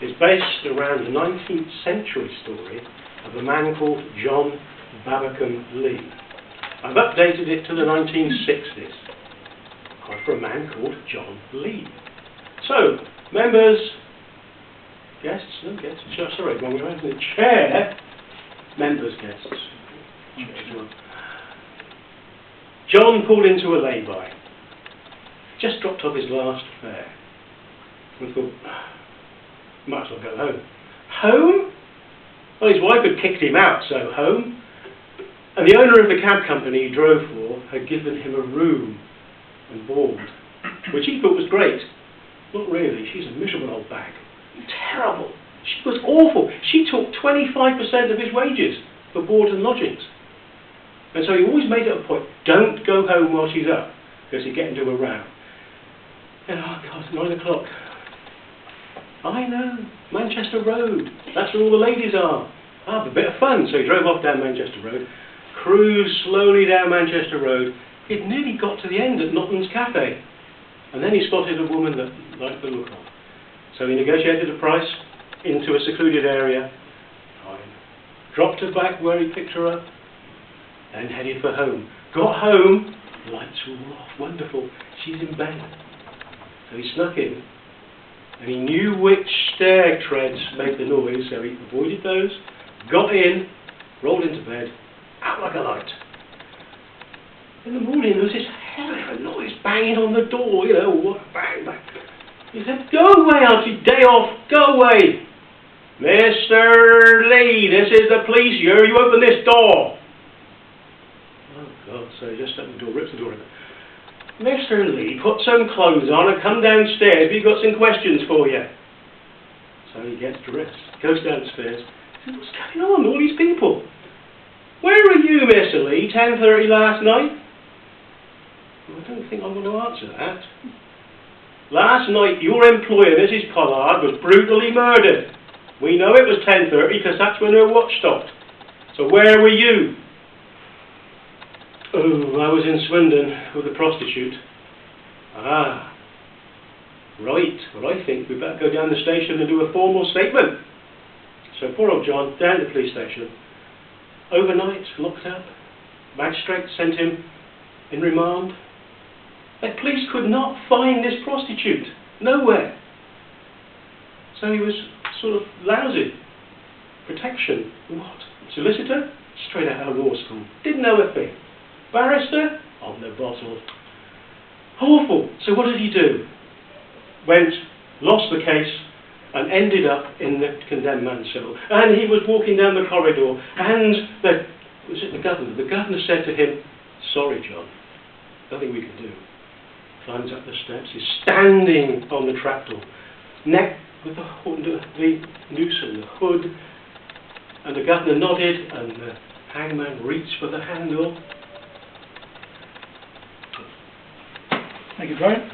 is based around the 19th century story of a man called John Babbacombe Lee. I've updated it to the 1960s after a man called John Lee. So, members, guests, no guests, sorry, wrong way around, the chair, members, guests. John pulled into a lay-by, just dropped off his last fare, and thought, might as well go home. Home? Well, his wife had kicked him out, so home. And the owner of the cab company he drove for had given him a room and board, which he thought was great. Not really, she's a miserable old bag. Terrible. She was awful. She took 25% of his wages for board and lodgings. And so he always made it a point, don't go home while she's up, because he'd get into a row. And oh God, 9 o'clock. I know, Manchester Road. That's where all the ladies are. Ah, a bit of fun. So he drove off down Manchester Road, cruised slowly down Manchester Road. He'd nearly got to the end at Notton's Cafe. And then he spotted a woman that liked the look of. So he negotiated a price into a secluded area. Fine. Dropped her back where he picked her up. Then headed for home. Got home. Lights were off. Wonderful. She's in bed. So he snuck in. And he knew which stair treads made the noise, so he avoided those, got in, rolled into bed, out like a light. In the morning there was this hell of a noise banging on the door, you know, what, bang, bang. He said, go away, Auntie, day off, go away. Mr. Lee, this is the police here, you open this door. Oh God, so he just opened the door, rips the door open. Mr. Lee, put some clothes on and come downstairs. We've got some questions for you. So he gets dressed, goes downstairs. Says, what's going on? All these people. Where were you, Mr. Lee, 10:30 last night? Well, I don't think I'm going to answer that. Last night, your employer, Mrs. Pollard, was brutally murdered. We know it was 10:30 because that's when her watch stopped. So where were you? Oh, I was in Swindon with a prostitute. Ah, right. Well, I think we'd better go down the station and do a formal statement. So poor old John, down to the police station. Overnight, locked up. Magistrate sent him in remand. The police could not find this prostitute. Nowhere. So he was sort of lousy. Protection. What? Solicitor? Straight out of law school. Didn't know a thing. Barrister? On the bottle. Awful. So what did he do? Went, lost the case, and ended up in the condemned man's cell. And he was walking down the corridor, and the governor? The governor said to him, sorry, John, nothing we can do. Climbs up the steps, he's standing on the trapdoor, neck with the noose and the hood, and the governor nodded, and the hangman reached for the handle. Thank you, Brian.